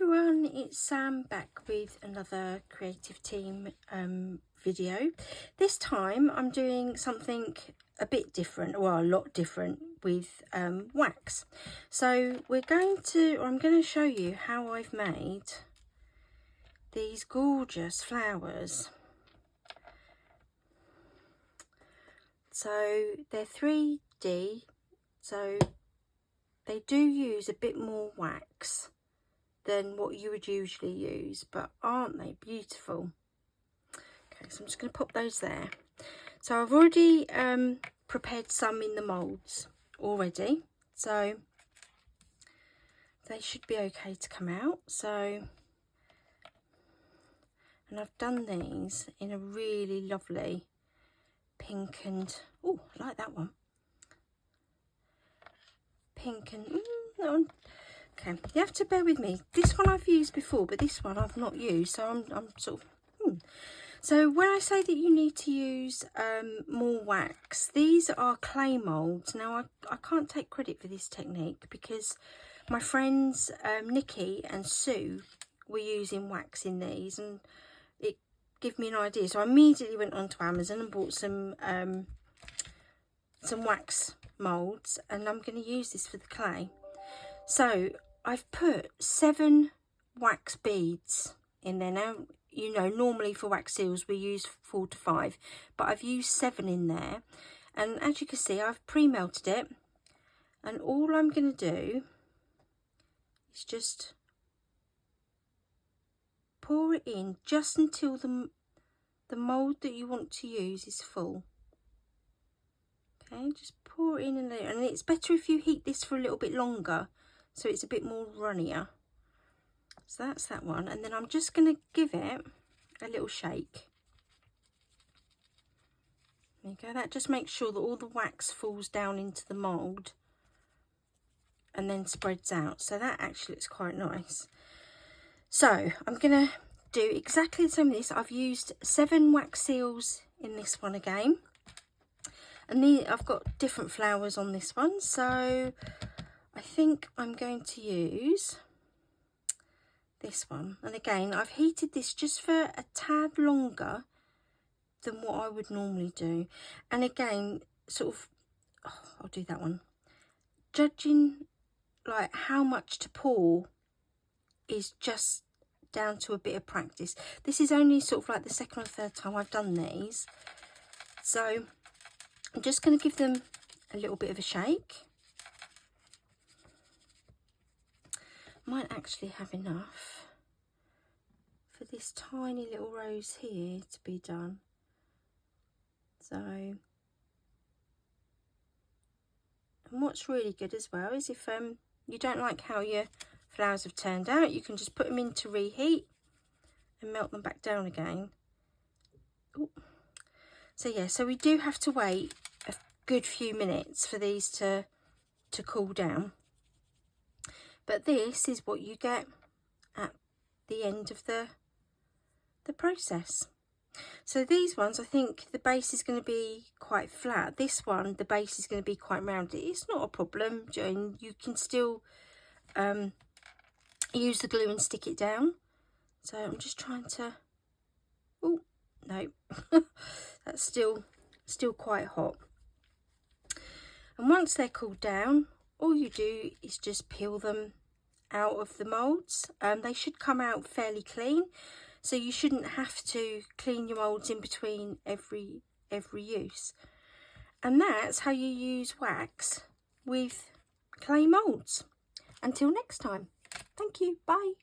Everyone, it's Sam back with another Creative Team video. This time I'm doing something a bit different, well a lot different, with wax. So I'm going to show you how I've made these gorgeous flowers. So they're 3D, so they do use a bit more wax than what you would usually use, but aren't they beautiful? Okay, so I'm just going to pop those there. So I've already prepared some in the moulds already, so they should be okay to come out. So, and I've done these in a really lovely pink and, oh, I like that one, pink and that one. Okay, you have to bear with me. This one I've used before, but this one I've not used, so I'm sort of So when I say that you need to use more wax, these are clay moulds. Now I can't take credit for this technique because my friends Nikki and Sue were using wax in these, and it gave me an idea. So I immediately went onto Amazon and bought some wax moulds, and I'm going to use this for the clay. So I've put 7 wax beads in there. Now, you know, normally for wax seals we use 4 to 5, but I've used 7 in there. And as you can see, I've pre-melted it, and all I'm going to do is just pour it in just until the mould that you want to use is full. Okay, just pour it in, and it's better if you heat this for a little bit longer, so it's a bit more runnier. So that's that one, and then I'm just going to give it a little shake. There you go. That just makes sure that all the wax falls down into the mould and then spreads out. So that actually looks quite nice. So I'm going to do exactly the same with this. I've used 7 wax seals in this one again, and I've got different flowers on this one. So I think I'm going to use this one, and again I've heated this just for a tad longer than what I would normally do. And again, sort of, I'll do that one, judging like how much to pour is just down to a bit of practice. This is only sort of like the second or third time I've done these, so I'm just going to give them a little bit of a shake. Might actually have enough for this tiny little rose here to be done. So, and what's really good as well is if you don't like how your flowers have turned out, you can just put them in to reheat and melt them back down again. Ooh. So yeah, so we do have to wait a good few minutes for these to cool down. But this is what you get at the end of the process. So these ones, I think the base is going to be quite flat. This one, the base is going to be quite rounded. It's not a problem, Jane. You can still use the glue and stick it down. So I'm just trying to, oh no, that's still quite hot. And once they're cooled down, all you do is just peel them out of the moulds. They should come out fairly clean, so you shouldn't have to clean your moulds in between every use. And that's how you use wax with clay moulds. Until next time, thank you, bye.